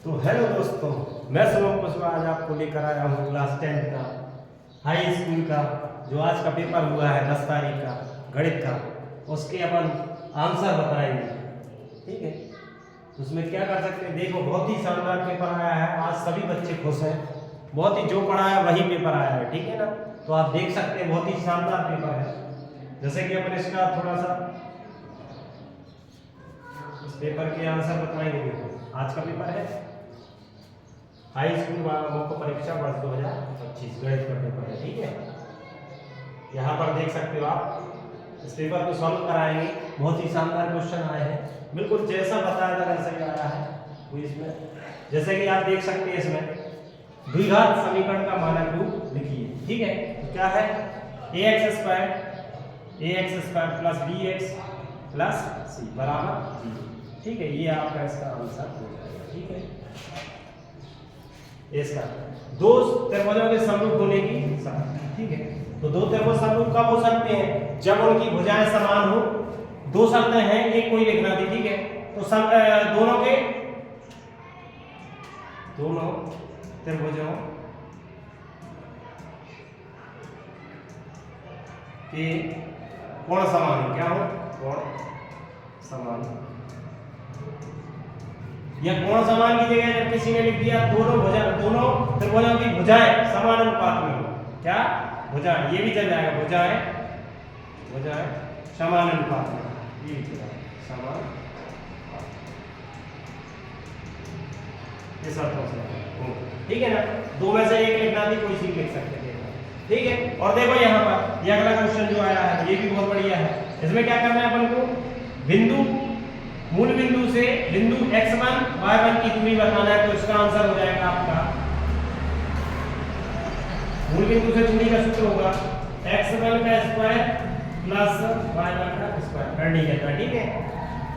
तो हेलो दोस्तों, मैं शुभम कुशवाहा आज आपको लेकर आया हूँ क्लास 10 का हाई स्कूल का जो आज का पेपर हुआ है 10 तारीख का गणित का, उसके अपन आंसर बताएंगे। ठीक है, तो उसमें क्या कर सकते हैं, देखो बहुत ही शानदार पेपर आया है। आज सभी बच्चे खुश हैं, बहुत ही जो पढ़ा है वही पेपर आया है। ठीक है ना, तो आप देख सकते हैं बहुत ही शानदार पेपर है। जैसे कि अपन इसका थोड़ा सा इस पेपर के आंसर बताएंगे। देखो आज का पेपर है हाई स्कूल मुख्य परीक्षा वर्ष 2025 गणित का पेपर है। ठीक है, यहाँ पर देख सकते हो आप इस पेपर को सॉल्व कराएंगे। बहुत ही शानदार क्वेश्चन आए हैं, बिल्कुल जैसा बताया था वैसा ही आया है। तो इसमें जैसे कि आप देख सकते हैं इसमें द्विघात समीकरण का मानक रूप लिखिए। ठीक है, तो क्या है ax square plus bx plus c बराबर 0। ठीक है, ये आपका इसका आंसर हो जाएगा। ठीक है, इसका दो त्रिभुजों के समरूप होने की शर्त। ठीक है, तो दो त्रिभुज समरूप कब हो सकते हैं, जब उनकी भुजाएं समान हो। दो शर्तें हैं, एक कोई लिखना थी। ठीक है, तो दोनों त्रिभुजों के कोण समान हो। क्या हो, कोण समान। या कोण समान की जगह जब किसी ने लिख दिया दोनों त्रिभुजों की भुजाएं समान अनुपात में हो। क्या भुजाएं, ये भी चल जाएगा, भुजाएं समान अनुपात में, ये भी चलेगा समान ये सब हो। ठीक है ना, दो में से एक लिखना थी, कोई सी लिख सकते थे। ठीक है, और देखो यहाँ पर ये अगला क्वेश्चन जो आया है ये भी बहुत बढ़िया है। इसमें क्या करना है अपन को, मूल बिंदु से बिंदु x1 y1 की दूरी बताना है। तो इसका आंसर हो जाएगा आपका, मूल बिंदु से दूरी का सूत्र होगा x1 का स्क्वायर प्लस y1 का स्क्वायर करनी है। ठीक है,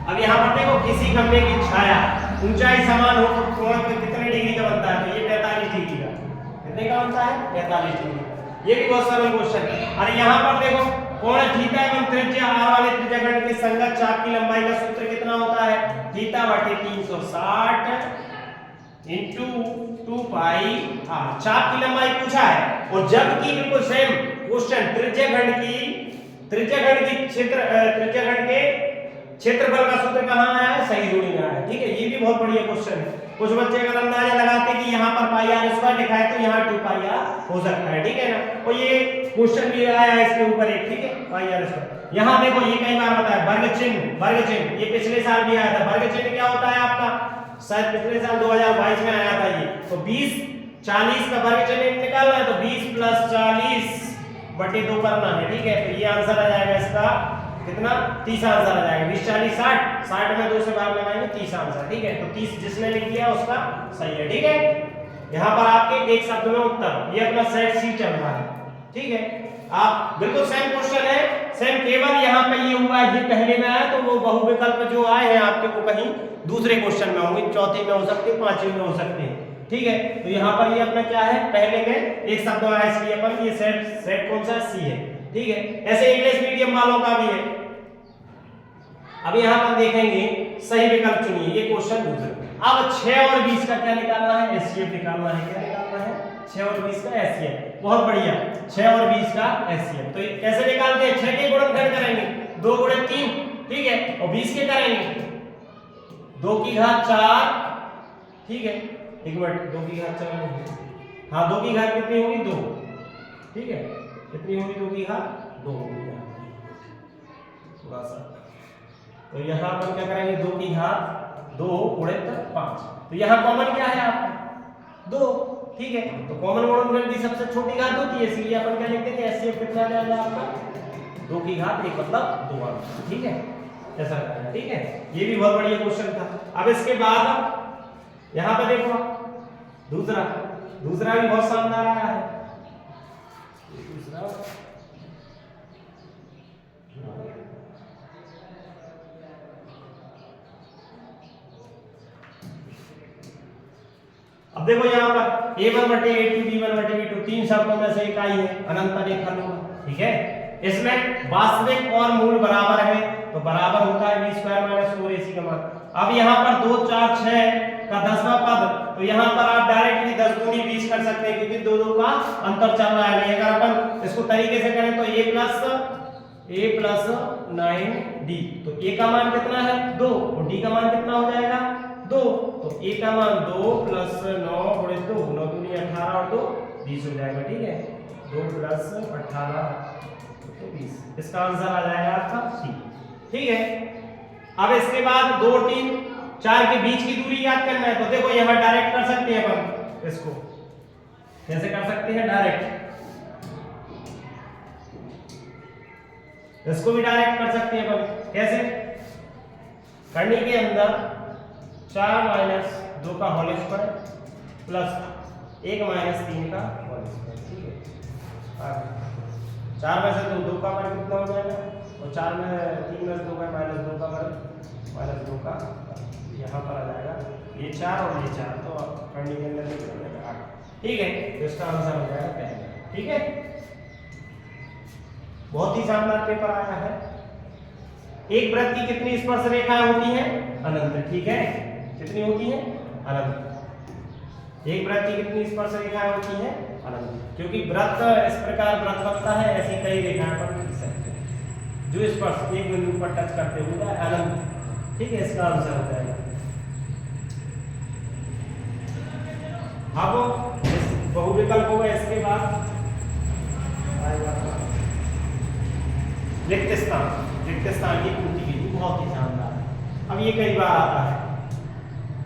अब यहाँ पर देखो किसी खंभे की छाया ऊंचाई समान हो तो कोण कितने डिग्री का बनता है, तो ये 45 डिग्री का। कितने का बनता है, 45 डिग्री। ये भी बहुत सरल क्वेश्चन है। और यहाँ पर देखो कोण थीटा एवं त्रिज्या r वाले त्रिज्याखंड के संगत चाप की लंबाई का सूत्र कितना होता है, थीटा बटे 360 इंटू 2 पाई r। चाप की लंबाई पूछा है, और जबकि बिल्कुल सेम क्वेश्चन त्रिज्याखंड के क्षेत्रफल का सूत्र कहाँ आया है, सही जोड़ी में आया है। ठीक है, ये भी बहुत बढ़िया क्वेश्चन है। कुछ बच्चे अगर अंदाजा लगाते कि यहाँ पर पाई आर स्क्वायर लिखा है तो यहाँ 2 पाई आर हो सकता है। ठीक है ना, और ये क्वेश्चन भी आया है इसके ऊपर एक। ठीक है, पाई आर स्क्वायर। यहाँ देखो ये कई बार बताया वर्ग चिन्ह, ये पिछले साल भी आया था। वर्ग चिन्ह क्या होता है आपका, शायद पिछले साल 2022 में आया था ये। तो 20 40 का वर्ग चिन्ह निकालना है, तो 20 प्लस 40 बटे 2 करना है। ठीक है, तो ये आंसर आ जाएगा इसका कितना, 30 आंसर आ जाएगा। 20 40 60, 60 में 2 से भाग लगाएंगे 30 आंसर। ठीक है, तो 30 जिसने लिख दिया उसका सही है। ठीक है, यहाँ पर आपके एक शब्द में उत्तर, ये अपना सेट सी चल रहा है। ठीक है, आप बिल्कुल सेम क्वेश्चन है, सेम, केवल यहाँ पे ये हुआ है, ये पहले में आया तो वो बहुविकल्प जो आए हैं आपके वो कहीं दूसरे क्वेश्चन में होंगे, चौथे में हो सकते हैं, पांचवें में हो सकते हैं। ठीक है, तो यहाँ पर ये अपना क्या है, पहले में एक शब्द आया इसलिए अपन ये सेट कौन सा, सी है। ठीक है, ऐसे इंग्लिश मीडियम वालों का भी है। अब यहाँ पर देखेंगे सही विकल्प चुनिए, ये क्वेश्चन दूसरा। अब 6 और 20 का क्या निकालना है, एचसीएफ निकालना है। क्या निकालना है, 6 और 20 का एचसीएफ। बहुत बढ़िया, 6 और 20 का एचसीएफ। तो कैसे निकालते हैं, 6 के गुणनखंड करेंगे, 2 गुणे 3। ठीक है, और 20 के करेंगे 2 की घात 4। ठीक है, एक मिनट, 2 की घात 4, हाँ 2 की घात कितनी होगी, 2। ठीक है, कितनी होगी, 2 की घात 2 होगी थोड़ा सा। तो यहाँ पर क्या करेंगे, 2 की घात 2 गुणे 5। तो यहाँ कॉमन क्या है आपका, 2। ठीक है, तो कॉमन गुणनखंड की सबसे छोटी घात होती है, इसलिए अपन क्या लिखते हैं, एचसीएफ कितना आ जाएगा आपका, 2 की घात 1 मतलब 2 आंसर। ठीक है, ऐसा करना है। ठीक है, ये भी बहुत बढ़िया क्वेश्चन था। अब इसके बाद यहाँ पे देखो दूसरा भी बहुत शानदार आया है। दूसरा अब देखो यहाँ पर a1 बटे a2 b1 बटे b2 तीन शर्तों में से एक आई है, अनंत रेखा होगा। ठीक है, इसमें वास्तविक और मूल बराबर है, तो बराबर होता है b² - 4ac का मान। अब यहाँ पर 2 4 6 का 10वां पद, तो यहाँ पर आप डायरेक्टली 10 दूनी 20 कर सकते हैं क्योंकि दो का अंतर चल रहा है। अगर अपन इसको तरीके से करें तो a प्लस 9d, तो a का मान कितना है 2 और d का मान कितना हो जाएगा 2, तो a का मान 2 प्लस 9 गुणे 2, 9 दूनी 18 और 2 20 हो जाएगा। ठीक है, 2 प्लस 18 तो 20, इसका आंसर आ जाएगा आपका सी। ठीक है, अब इसके बाद 2 3 4 के बीच की दूरी याद करना है, तो देखो यहाँ डायरेक्ट कर सकते हैं अपन इसको, कैसे कर सकते हैं डायरेक्ट, इसको भी डायरेक्ट कर सकते हैं अपन, कैसे करने के अंदर 4 माइनस 2 का होल स्क्वायर प्लस 1 माइनस 3 का होल स्क्वायर। ठीक है, 4 में से 2 का वर्ग कितना हो जाएगा, और 4 में 3 में से 2 का माइनस 2 का वर्ग माइनस 2 का, यहाँ पर आ जाएगा ये 4 और ये 4, तो करने के अंदर निकलेगा 8। ठीक है, तो इसका आंसर हो जाएगा पहला। ठीक है, बहुत ही शानदार पेपर आया है। एक वृत्त की कितनी स्पर्श रेखाएं होती हैं, अनंत। ठीक है, कितनी होती हैं, अनंत। एक वृत्त की कितनी स्पर्श रेखाएं होती हैं, अनंत, क्योंकि वृत्त इस प्रकार वृत्त बनता है, ऐसी कई रेखाएं पर खींच सकते हैं जो स्पर्श एक बिंदु पर टच करते हुए अनंत। ठीक है, इसका आंसर हो जाएगा। अब बहुविकल्प होगा, इसके बाद रिक्त स्थान, रिक्त स्थान की पूर्ति विधि बहुत ही शानदार है। अब ये कई बार आता है,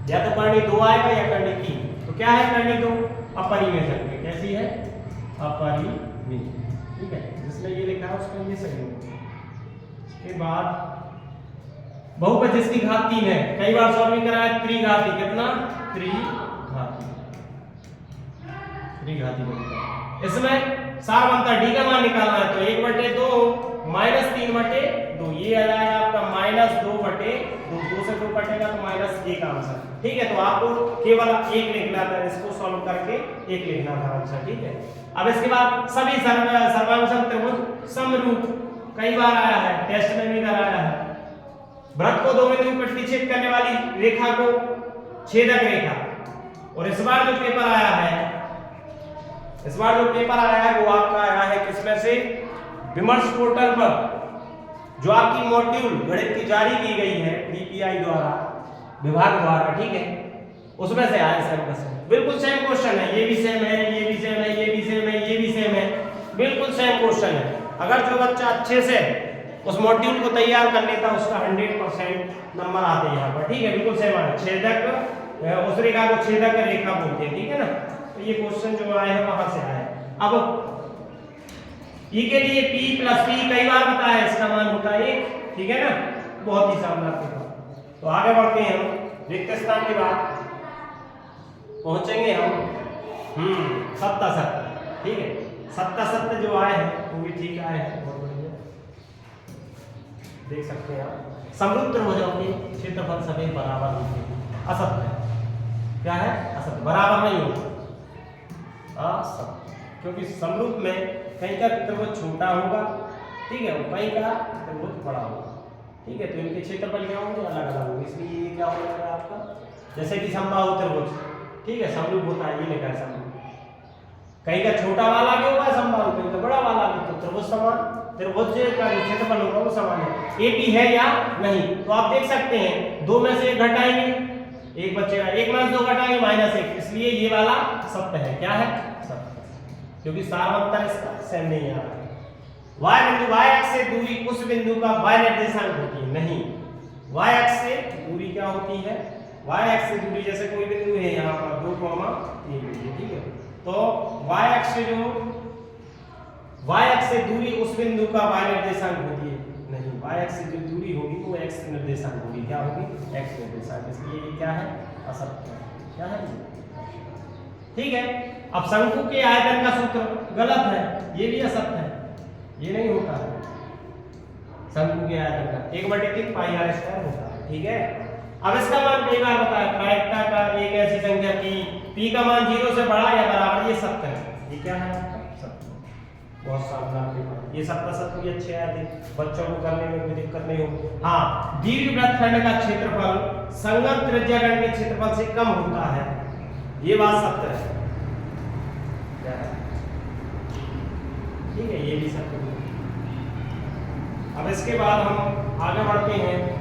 या तो करनी 2 आएगा या करनी 3, तो क्या है करनी 2 अपरिमेय संख्या, कैसी है अपरिमेय। ठीक है, जिसने ये लिखा है उसमें ये सही होगा। इसके बाद बहुपद जिसकी घात 3 है, कई बार सॉल्व भी कराया त्रिघाती, कितना त्रिघाती, त्रिघाती बनता है। इसमें सार बनता है, डी का मान निकालना है, तो 1/2 माइनस 3/2, ये आ जाएगा आपका -2/2, 2 से 2 कटेगा तो -1 आंसर। ठीक है, तो आपको केवल 1 लिखना था, इसको सॉल्व करके 1 लिखना था आंसर। ठीक है, अब इसके बाद सभी सर्वांग त्रिभुज समरूप, कई बार आया है, टेस्ट में भी कराया है। वृत्त को 2 बिंदु पर प्रतिच्छेद करने वाली रेखा को छेदक रेखा, और इस बार जो पेपर आया है, इस बार जो पेपर आया है वो आपका आया है किसमें से, विमर्श पोर्टल पर, जो आपकी मॉड्यूल गणित की जारी की गई है डीपीआई द्वारा, विभाग द्वारा। ठीक है, उसमें से आया सेम क्वेश्चन, बिल्कुल सेम क्वेश्चन है, ये भी सेम है, ये भी सेम है, ये भी सेम है, ये भी सेम है, बिल्कुल सेम क्वेश्चन है। अगर जो बच्चा अच्छे से उस मॉड्यूल को तैयार कर लेता, उसका 100% नंबर आते हैं यहाँ पर। ठीक है, बिल्कुल सेम है, छेदक, उस रेखा को छेदक रेखा बोलते हैं। ठीक है ना, तो ये क्वेश्चन जो आए हैं वहां से आए। अब ई के लिए p प्लस p कई बार बताया है, इसका मान होता है 1। ठीक है ना, बहुत ही शानदार पेपर। तो आगे बढ़ते हैं हम, रिक्त स्थान के बाद पहुंचेंगे हम सत्ता सत्य। ठीक है, सत्ता सत्य जो आए हैं वो भी ठीक आए हैं, बहुत बढ़िया, देख सकते हैं आप। समरूप त्रिभुजों के क्षेत्रफल सभी बराबर होते हैं, असत्य क्या है, असत्य, बराबर नहीं होता, असत्य, क्योंकि समरूप में कहीं का त्रिभुज छोटा होगा, ठीक है, और कहीं का त्रिभुज बड़ा होगा। ठीक है, तो इनके क्षेत्रफल क्या होंगे, अलग अलग होंगे, इसलिए ये क्या हो जाएगा आपका, जैसे कि समबाहु त्रिभुज, ठीक है, समरूप होता है, ये लिखा है समरूप, कहीं का छोटा वाला भी होगा समबाहु, कहीं का बड़ा वाला भी, तो त्रिभुज समान, त्रिभुज का जो क्षेत्रफल होगा वो समान है। एपी है या नहीं, तो आप देख सकते हैं 2 में से 1 घटाएंगे, 1 बचेगा, 1 में से 2 घटाएंगे -1, इसलिए ये वाला सत्य है, क्या है सत्य, क्योंकि सारवंतर इसका सेम नहीं आ रहा है। y बिंदु, y अक्ष से दूरी उस बिंदु का y निर्देशांक होती है, नहीं, y अक्ष से दूरी क्या होती है, y अक्ष से दूरी, जैसे कोई बिंदु है यहाँ पर 2, 3, ठीक है, तो y अक्ष से जो y अक्ष से दूरी उस बिंदु का y निर्देशांक होती है, नहीं, y अक्ष से जो दूरी होगी वो x निर्देशांक होगी, क्या होगी, x निर्देशांक, इसलिए ये क्या है, असत्य, क्या है, ठीक है। अब शंकु के आयतन का सूत्र गलत है, ये भी असत्य है, ये नहीं होता है, शंकु के आयतन का 1/3 पाई r स्क्वायर होता है। ठीक है, अब इसका मान कई बार बताया, प्रायिकता का एक ऐसी संख्या की p का मान 0 से बड़ा या बराबर, ये सत्य है, ये क्या है, सत्य। बहुत शानदार पेपर। ये 77 भी अच्छे आए थे, बच्चों को करने में कोई दिक्कत नहीं हो। हाँ, दीर्घवृत्तखंड का क्षेत्रफल संगत त्रिज्याखंड के क्षेत्रफल से कम होता है, ये बात सत्य है। ठीक है, ये भी सत्य है। अब इसके बाद हम आगे बढ़ते हैं।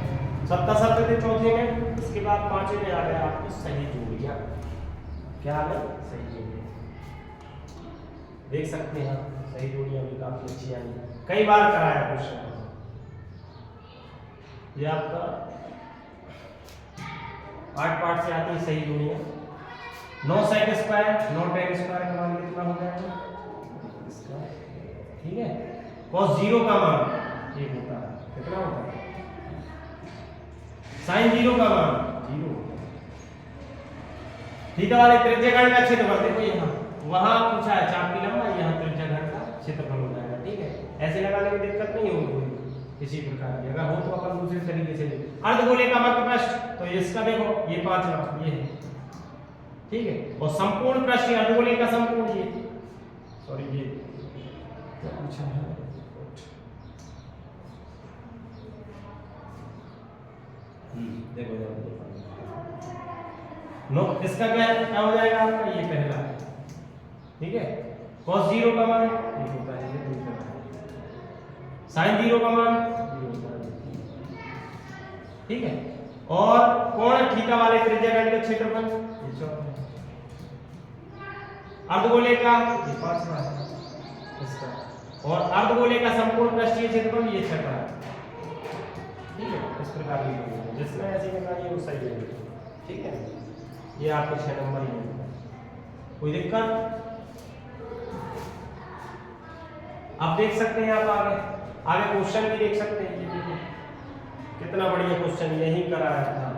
77 थे चौथे में, इसके बाद पांचवें में आ गया आपकी सही जोड़ियां। क्या आ गई? सही जोड़ियां। देख सकते हैं आप, सही जोड़ियां भी काफी अच्छी आई, कई बार कराया क्वेश्चन। ये आपका 8 पार्ट से आती है सही जोड़ियां। 9 sec स्क्वायर 9 tan स्क्वायर का मान कितना हो जाएगा इसका? ठीक है, cos 0 का मान ये होता है, कितना होता है? sin 0 का मान 0। थीटा वाले त्रिज्याखंड का क्षेत्रफल देखो, यहाँ वहां पूछा है चाप की लंबाई, यहाँ त्रिज्याखंड का क्षेत्रफल हो जाएगा। ठीक है, ऐसे लगाने में दिक्कत नहीं होगी किसी प्रकार की। अगर हो तो अपन दूसरे तरीके से ले। अर्धगोले का मध्य पृष्ठ, तो इसका देखो ये 5वां ये है। ठीक है, और संपूर्ण पृष्ठ अर्धगोले का संपूर्ण ये, सॉरी ये क्या पूछा है, देखो नो, इसका क्या हो जाएगा आपका? ये पहला है। ठीक है, cos 0 का मान ये होता है, ये दूसरा है। sin 0 का मान ये होता है। ठीक है, और कोण थीटा वाले त्रिज्याखंड का क्षेत्रफल ये चौथा है। अर्धगोले का ये 5वां है इसका, और अर्धगोले का संपूर्ण पृष्ठीय क्षेत्रफल ये 6वां है। ठीक है, इस प्रकार की जिसमें ऐसी निकाली है वो सही है। ठीक है, ये आपके 6 नंबर ही है। कोई दिक्कत? आप देख सकते हैं, आप आगे क्वेश्चन भी देख सकते हैं। ये देखो कितना बढ़िया क्वेश्चन यही कराया था।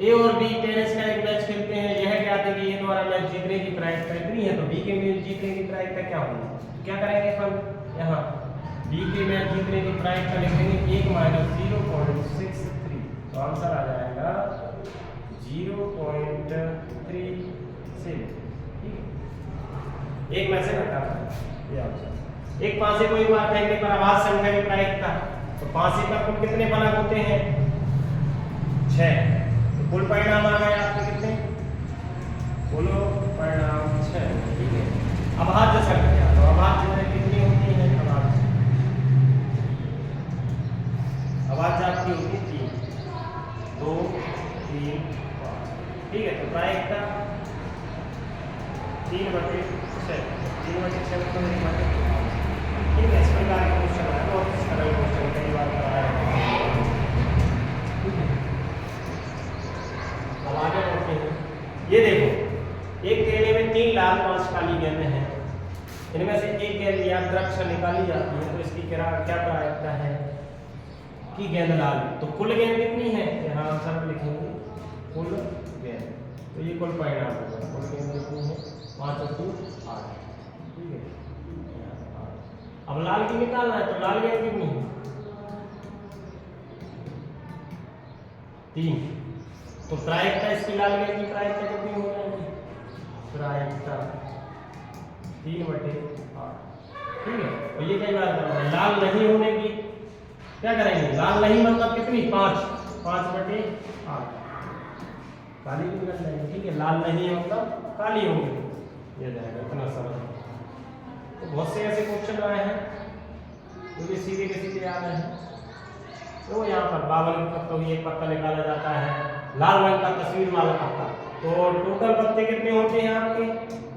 ए और बी टेनिस का एक मैच खेलते हैं। यह क्या है कि ए द्वारा मैच जीतने की प्रायिकता इतनी है, तो बी के मैच जीतने की प्रायिकता क्या होगी? क्या करेंगे अपन? यहाँ बी के मैच जीतने की प्रायिकता लिखेंगे 1 - 0.63, तो आंसर आ जाएगा 0.37। एक में से घटा ये आंसर। एक पांसे को एक बार फेंकने पर आवाज संख्या की प्रायिकता, तो पांसे पर कुल कितने फलक होते हैं? 6। तो कुल परिणाम आ गए आपके कितने? कुल परिणाम 6। ठीक है, अभाज्य संख्या, तो अभाज्य कितनी होती है? अभाज्य आपकी होती है 3, 2, 3, 5। ठीक है, तो प्रायिकता 3/6, 3/6 मतलब 1/5। ठीक है, इस प्रकार का क्वेश्चन है, बहुत सरल क्वेश्चन, कई बार कराया है। अब आगे बढ़ते हैं। ये देखो, एक थैले में 3 लाल 5 काली गेंदें हैं। इनमें से एक गेंद या द्रक्ष निकाली जाती है, तो इसकी क्या प्रायिकता है कि गेंद लाल? तो कुल गेंद कितनी है? यहाँ आंसर में लिखेंगे कुल गेंद, तो ये कुल परिणाम होगा। कुल गेंद कितनी है? 5 और 2 8। ठीक है, अब लाल की निकालना है, तो लाल गेंद कितनी है? 3। तो प्रायिकता इसकी लाल गेंद की प्रायिकता कितनी हो जाएगी? प्रायिकता 3/8। ठीक है, और ये कई बार करना है। लाल नहीं होने की क्या करेंगे? लाल नहीं मतलब कितनी? 5/8 काली भी निकल जाएगी। ठीक है, लाल नहीं मतलब काली होंगी, ये जाएगा। इतना सरल। तो बहुत से ऐसे क्वेश्चन आए हैं जो कि सीधे के सीधे आ रहे हैं। तो यहाँ पर 52 पत्तों की एक पत्ता निकाला जाता है, लाल रंग का तस्वीर वाला पत्ता। तो टोटल पत्ते कितने होते हैं आपके?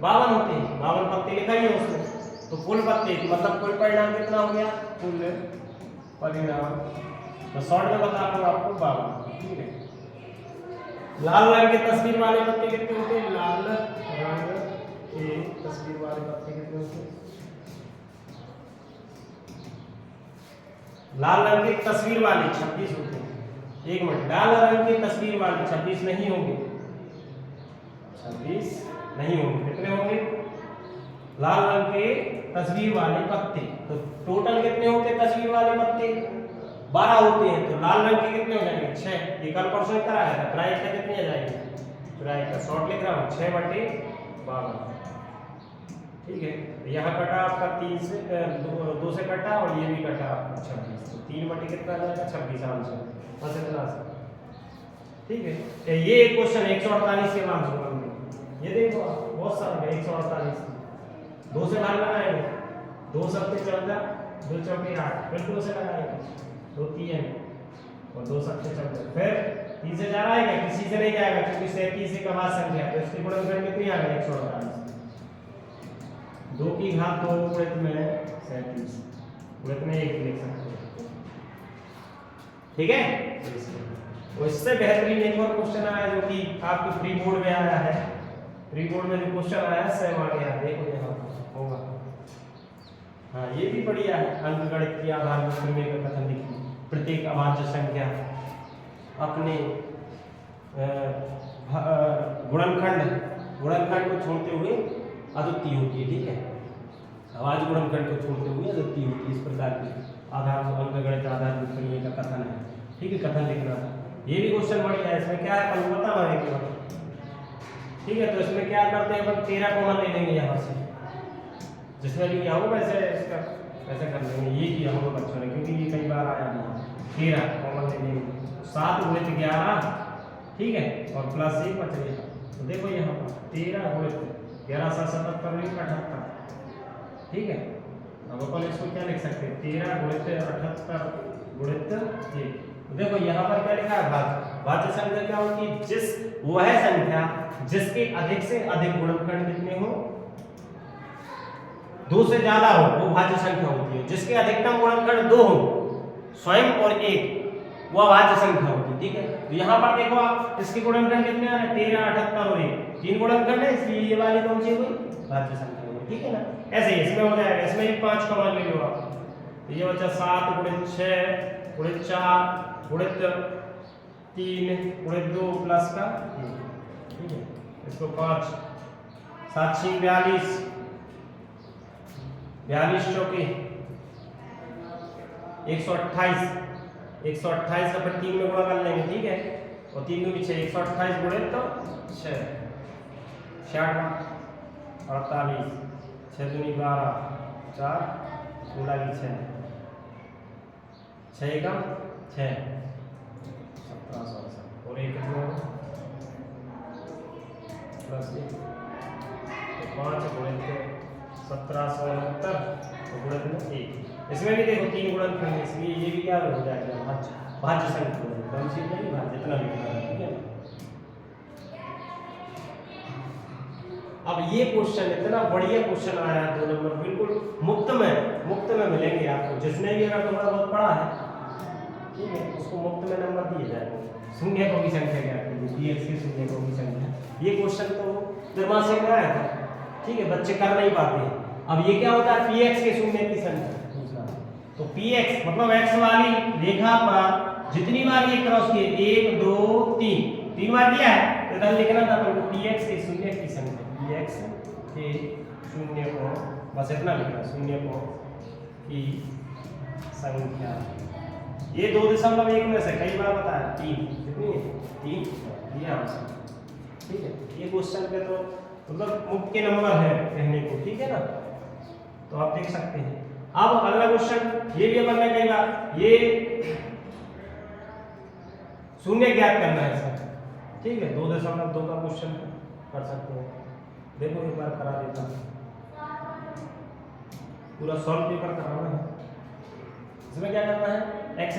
52 होते हैं। 52 पत्ते लिखाई है उसमें, तो कुल पत्ते मतलब कुल परिणाम कितना हो गया? कुल परिणाम, तो शॉर्ट में बता रहा हूँ आपको 52। ठीक है, लाल रंग के तस्वीर वाले पत्ते कितने होते हैं? लाल रंग के तस्वीर वाले पत्ते कितने होते हैं? लाल रंग की तस्वीर वाले 26 होते हैं। एक मिनट, लाल रंग की तस्वीर वाले 26 नहीं होंगे, 26 नहीं होंगे। कितने होंगे? लाल रंग के तस्वीर वाले पत्ते, तो टोटल कितने होते हैं तस्वीर वाले पत्ते? 12 होते हैं। तो लाल रंग के कितने हो जाएंगे? 6। ये कल परसों कराया था। प्रायिकता कितनी आ जाएगी? चौराहे का शॉर्ट लिख रहा हूँ 6/52। ठीक है, यहाँ कटा आपका 3 से 2 से कटा और ये भी कटा आपका 26, तो 3 कितना आ जाएगा 26 आंसर, बस इतना सा। ठीक है, ये एक क्वेश्चन 148 के मार्क्स होंगे, ये देखो बहुत सारे 148 2 से भाग लगाएंगे, 2 सबसे 14, 2 चौके 8, फिर 2 से लगाएंगे 2 3 और 2 सबसे 14, फिर 3 से जा रहा है क्या, किसी से नहीं जाएगा क्योंकि 37 एक अभाज्य संख्या है, तो इसकी गुणनखंड कितनी आ गई 148, 2 की घात 2 गुणित में 37 गुणित में 1 लिख सकते हैं। ठीक है, तो इससे बेहतरीन एक और क्वेश्चन आया जो कि आपके प्री बोर्ड में आया है, प्री बोर्ड में जो क्वेश्चन आया सेम आ गया, देखो यहाँ होगा। हाँ, ये भी बढ़िया है, अंकगणित के आधार पर प्रमेय का कथन लिखिए। प्रत्येक अभाज्य संख्या अपने गुणनखंड को छोड़ते हुए अद्वितीय होती है। ठीक है, अभाज्य गुणनखंड को छोड़ते हुए अद्वितीय होती है, इस प्रकार की आधार अंकगणित आधार प्रमेय का कथन है। ठीक है, कथन लिखना था। ये भी क्वेश्चन बढ़िया है, इसमें क्या है अपन बता रहे हैं। ठीक है, तो इसमें क्या करते हैं अपन 13 कॉमन ले लेंगे यहाँ से, जिसमें भी हो वैसे इसका ऐसे कर लेंगे, ये किया होगा बच्चों ने क्योंकि ये कई बार आया नहीं। 13 कॉमन ले लेंगे, 7 गुणित 11, ठीक है, और प्लस 1 बचेगा। तो देखो यहाँ पर 13 गुणित 11 7 77 78, ठीक है। अब अपन इसको क्या लिख सकते हैं, 13 गुणित 78 गुणित 1। देखो यहाँ पर क्या लिखा है, भाज्य। भाज्य संख्या क्या होती है, जिस वह संख्या जिसके अधिक से अधिक गुणनखंड कितने हो, 2 से ज्यादा हो, वो भाज्य संख्या होती है। जिसके अधिकतम गुणनखंड 2 हो, स्वयं और 1, वो भाज्य संख्या होती है। ठीक है, तो यहाँ पर देखो आप इसके गुणनखंड कितने आ रहे हैं, 13 78 और 1, 3 गुणनखंड है, इसलिए ये वाली कौन सी हुई, भाज्य संख्या हुई। ठीक है ना, ऐसे ही इसमें हो जाएगा, इसमें भी 5 कॉमन ले लो आप, तो ये बचा 7 गुणित 6 गुणित 4 गुणित 3 गुणित 2 प्लस का 1। ठीक है, इसको 5 7 6 42, 42 चौके 128, 128 का फिर 3 में गुणा कर लेंगे। ठीक है, और 3 में 6, 128 गुणित तो 6 66 48 6 दूनी 12 4 16 की 6 6 का 6 1700 और 1 प्लस 1 तो 5 गुणित 1769 और गुणित में 1। इसमें भी देखो 3 गुणनखंड है, इसलिए ये भी क्या हो जाएगा, भाज्य संख्या कौन सी नहीं, भाज्य इतना लिखना है। ठीक है, अब ये क्वेश्चन इतना बढ़िया क्वेश्चन आया है, 2 नंबर बिल्कुल मुफ्त में मिलेंगे आपको। जिसने भी अगर थोड़ा बहुत पढ़ा है, ठीक है, उसको मुफ्त में नंबर दिए जाएंगे। शून्य को की संख्या क्या कीजिए, px की शून्य को की संख्या, ये क्वेश्चन तो त्रिमासिक में आया था। ठीक है, बच्चे कर नहीं पाते हैं। अब ये क्या होता है, px के शून्य की संख्या, तो px मतलब x वाली रेखा पर जितनी बार ये क्रॉस किए, 1 2 3 बार दिया है, तो इधर लिखना था तो px के शून्य की संख्या, px के शून्य को, बस इतना लिखना, शून्य को की संख्या। ये 2.1 में से कई बार बताया, 3 कितनी है, 3 दिया हमसे। ठीक है, ये क्वेश्चन पे तो मतलब मुफ्त के नंबर है कहने को। ठीक है ना, तो आप देख सकते हैं। अब अगला क्वेश्चन ये भी अपन ने कई बार, ये शून्य ज्ञात करना है सर। ठीक है, 2.2 का क्वेश्चन कर सकते हैं। देखो एक बार करा देता हूं, पूरा सॉल्व पेपर कराना है। इसमें क्या करना है, x²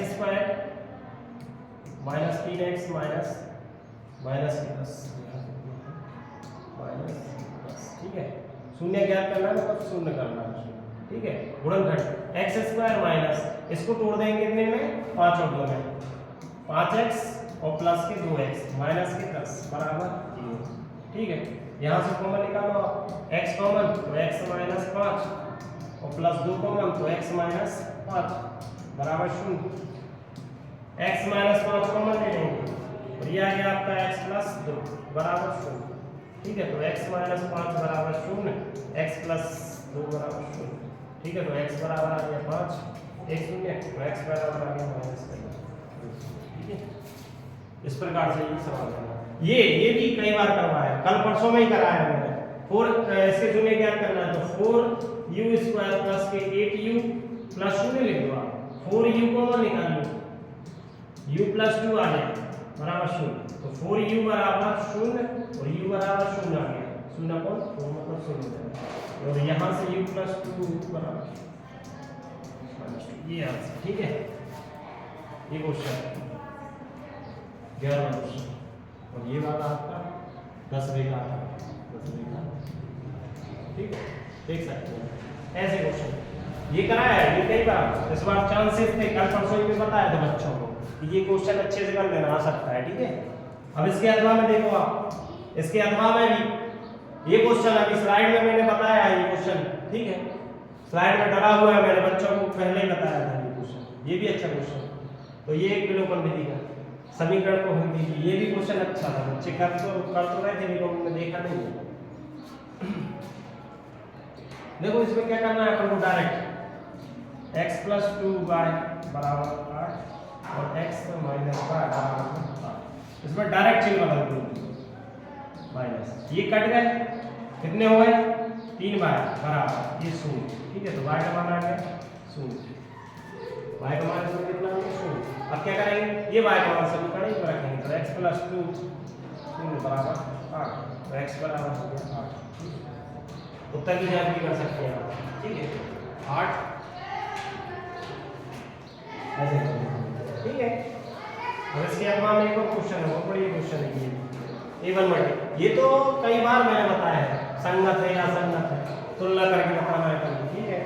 माइनस 3x माइनस की 10 माइनस 10। ठीक है, शून्य ज्ञात करना है, मतलब शून्य करना है। ठीक है, गुणनखंड x² माइनस, इसको तोड़ देंगे कितने में, 5 और 2 में, 5x और प्लस के 2x माइनस के 10 बराबर 0। ठीक है, यहाँ से कॉमन निकालो आप, x कॉमन तो x माइनस 5 और प्लस 2 कॉमन तो x माइनस 5 बराबर 0। x माइनस 5 कॉमन ले लेंगे और ये आ गया आपका x प्लस 2 बराबर 0। ठीक है, तो x माइनस 5 बराबर 0, x प्लस 2 बराबर 0। ठीक है, तो x बराबर आ गया 5, 1 0, तो x बराबर आ गया -2। ठीक है, इस प्रकार से ये सवाल करना है। ये भी कई बार करवाया, कल परसों में ही कराया मैंने। 4 इसके शून्य ज्ञात करना है तो 4u² प्लस के 8u प्लस शून्य लिख दो आप, 4u कॉमन निकाल लो, u प्लस 2 आ जाए बराबर 0, तो 4u बराबर 0 और u बराबर 0 आ गया, 0 कौन 4 मतलब 0, और यहाँ से u प्लस 2 बराबर ये आंसर। ठीक है, ये क्वेश्चन 11 क्वेश्चन, और ये वाला आपका 10 का आता है, 10 का। ठीक है, देख सकते हैं ऐसे क्वेश्चन ये कराया है, ये कई बार इस बार चांसेस थे, कल परसों में बताया था बच्चों को कि ये क्वेश्चन अच्छे से कर लेना आ सकता है। ठीक है, अब इसके अथवा में देखो आप, इसके अथवा में भी ये क्वेश्चन अभी स्लाइड में मैंने बताया है ये क्वेश्चन। ठीक है, स्लाइड में डरा हुआ है, मैंने बच्चों को पहले ही बताया था ये क्वेश्चन, ये भी अच्छा क्वेश्चन। तो ये एक विलोपन विधि का समीकरण को हम कीजिए, ये भी क्वेश्चन अच्छा था, बच्चे कर तो रहे थे, लेकिन उन्होंने देखा नहीं है। देखो इसमें क्या करना है अपन को, डायरेक्ट x प्लस 2y बराबर 8 और x माइनस y बराबर 8, इसमें डायरेक्ट चिन्ह बदल दो, माइनस ये कट गए, कितने हो गए 3y बराबर ये 0। ठीक है, तो y का मान आ गया 0, y का मान इसमें कितना है 0। अब क्या करेंगे, ये y का मान समीकरण में रखेंगे, तो x प्लस 2 0 बराबर 8, तो x बराबर हो गया 8। उत्तर की जांच भी कर सकते हैं आप। ठीक है, 8 ऐसे। ठीक है, अब इसके अलावा में एक और क्वेश्चन है, बहुत बढ़िया क्वेश्चन है ये, A1 मल्टी, ये तो कई बार मैंने बताया है, संगत है या असंगत है तुलना करके बताना है कल। ठीक है,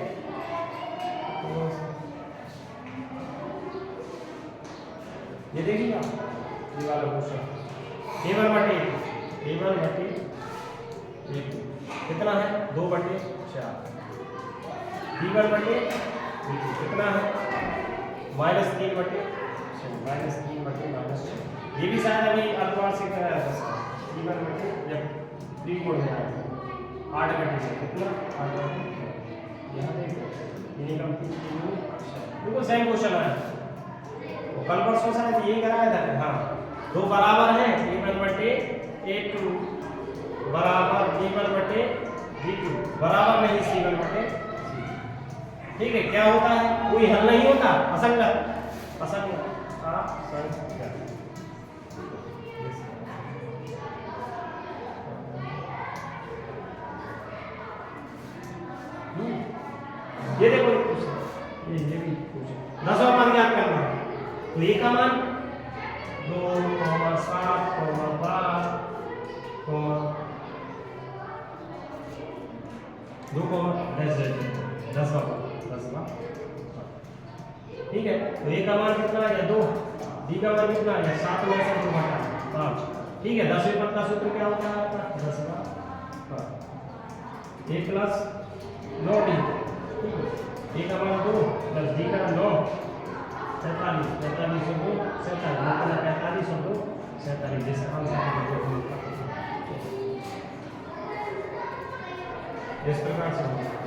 ये देखिए आप, ये वाला क्वेश्चन A1 मल्टी A2 कितना है 2/4, B1 बटे B2 कितना है -3/6, -3/6। ये भी शायद अभी अल्पवार से कराया था, B1 बटे जब त्रिकोण में आया 8/6 कितना 8/6, यहाँ देखो इन्हीं कंप्लीट बिल्कुल सेम क्वेश्चन आया, वो कल परसों शायद यही कराया था। हाँ, दो बराबर हैं, A1 बटे A2 बराबर B1 बटे B2 बराबर नहीं C1 बटे C2। ठीक है, क्या होता है, कोई हल नहीं होता, असंगत ये देखो ये भी 10वां मान याद करना है, तो ये का मान 2, 7, 12, 10वां। ठीक है, तो ए का मान कितना है 2, बी का मान कितना है 7 में से 2 घटा 5। ठीक है, 10वें पद का सूत्र क्या होता है आपका 10वां, a प्लस 9d। ठीक है, ए का मान 2 प्लस डी का 9, 47 से 2 47 मतलब 45 और 2 47, जिसका आंसर इस प्रकार से होगा।